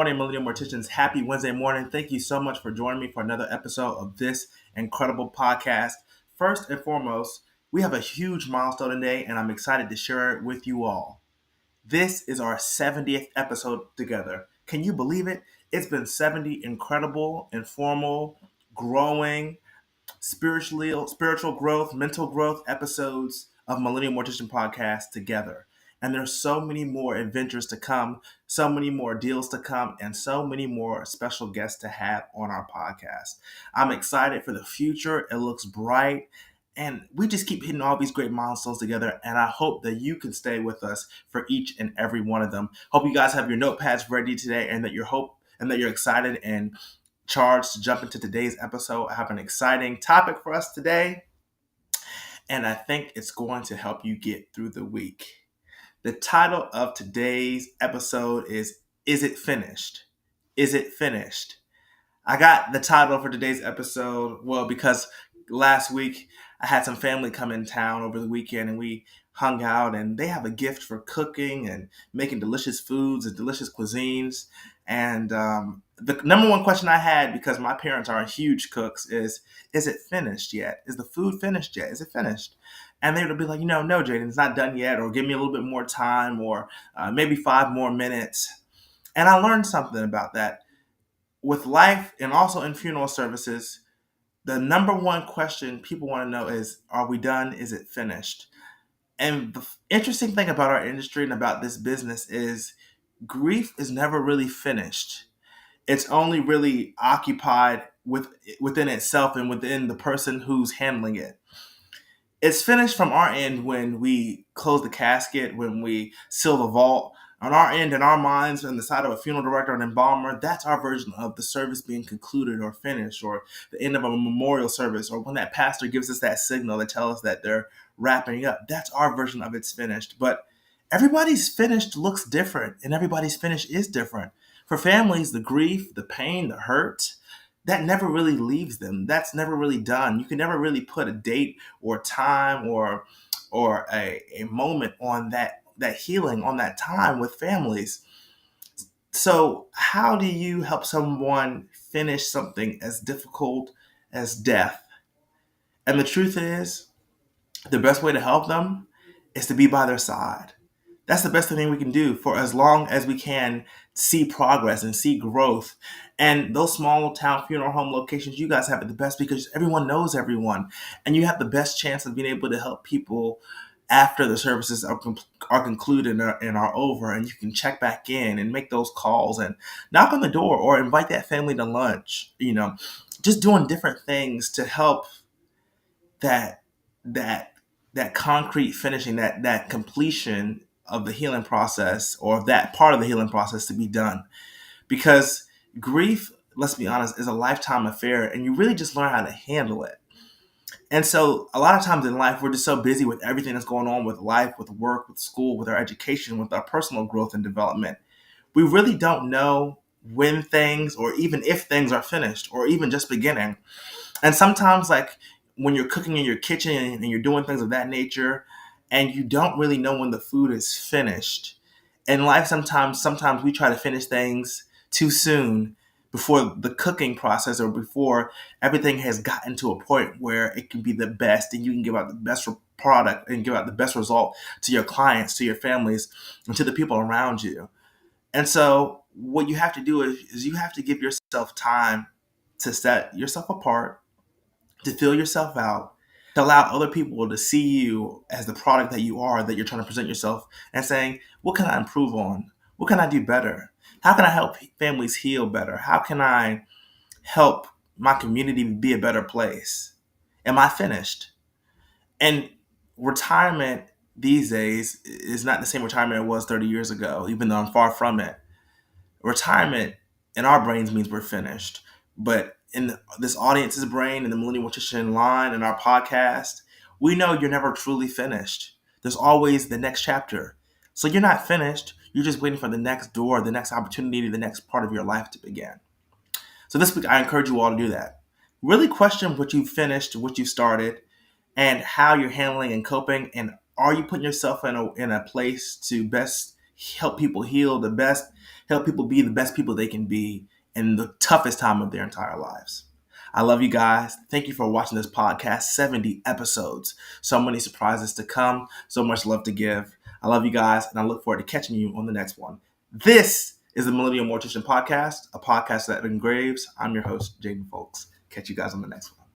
morning, Millennial Morticians. Happy Wednesday morning. Thank you so much for joining me for another episode of this incredible podcast. First and foremost, we have a huge milestone today, and I'm excited to share it with you all. This is our 70th episode together. Can you believe it? It's been 70 incredible, informal, growing, spiritual growth, mental growth episodes of Millennial Mortician Podcast together. And there's so many more adventures to come, so many more deals to come, and so many more special guests to have on our podcast. I'm excited for the future. It looks bright. And we just keep hitting all these great milestones together. And I hope that you can stay with us for each and every one of them. Hope you guys have your notepads ready today and that you're excited and charged to jump into today's episode. I have an exciting topic for us today, and I think it's going to help you get through the week. The title of today's episode is It Finished? Is it finished? I got the title for today's episode, because last week I had some family come in town over the weekend and we hung out, and they have a gift for cooking and making delicious foods and delicious cuisines. And the number one question I had, because my parents are huge cooks, is it finished yet? Is the food finished yet? Is it finished? And they would be like, no, Jaden, it's not done yet, or give me a little bit more time, or maybe 5 more minutes. And I learned something about that. With life and also in funeral services, the number one question people want to know is, are we done? Is it finished? And the interesting thing about our industry and about this business is grief is never really finished. It's only really occupied within itself and within the person who's handling it. It's finished from our end when we close the casket, when we seal the vault. On our end, in our minds, on the side of a funeral director and embalmer, that's our version of the service being concluded or finished, or the end of a memorial service, or when that pastor gives us that signal that tells us that they're wrapping up. That's our version of it's finished. But everybody's finished looks different, and everybody's finish is different. For families, the grief, the pain, the hurt, that never really leaves them. That's never really done. You can never really put a date or time or a moment on that healing, on that time with families. So how do you help someone finish something as difficult as death? And the truth is, the best way to help them is to be by their side. That's the best thing we can do for as long as we can see progress and see growth. And those small town funeral home locations, you guys have it the best because everyone knows everyone. And you have the best chance of being able to help people after the services are concluded and are over, and you can check back in and make those calls and knock on the door or invite that family to lunch, just doing different things to help that concrete finishing, that completion of the healing process, or that part of the healing process to be done. Because grief, let's be honest, is a lifetime affair, and you really just learn how to handle it. And so a lot of times in life, we're just so busy with everything that's going on with life, with work, with school, with our education, with our personal growth and development. We really don't know when things, or even if things are finished, or even just beginning. And sometimes, like when you're cooking in your kitchen and you're doing things of that nature, and you don't really know when the food is finished. In life, sometimes we try to finish things too soon, before the cooking process or before everything has gotten to a point where it can be the best and you can give out the best product and give out the best result to your clients, to your families, and to the people around you. And so what you have to do is you have to give yourself time to set yourself apart, to fill yourself out, to allow other people to see you as the product that you are, that you're trying to present yourself, and saying, what can I improve on? What can I do better? How can I help families heal better? How can I help my community be a better place? Am I finished? And retirement these days is not the same retirement it was 30 years ago, even though I'm far from it. Retirement in our brains means we're finished. But in this audience's brain, in the Millennial Mortician line, in our podcast, we know you're never truly finished. There's always the next chapter. So you're not finished. You're just waiting for the next door, the next opportunity, the next part of your life to begin. So this week, I encourage you all to do that. Really question what you finished, what you started, and how you're handling and coping. And are you putting yourself in a place to best help people heal the best, help people be the best people they can be in the toughest time of their entire lives. I love you guys. Thank you for watching this podcast. 70 episodes. So many surprises to come. So much love to give. I love you guys, and I look forward to catching you on the next one. This is the Millennial Mortician Podcast, a podcast that engraves. I'm your host, Jaden Folks. Catch you guys on the next one.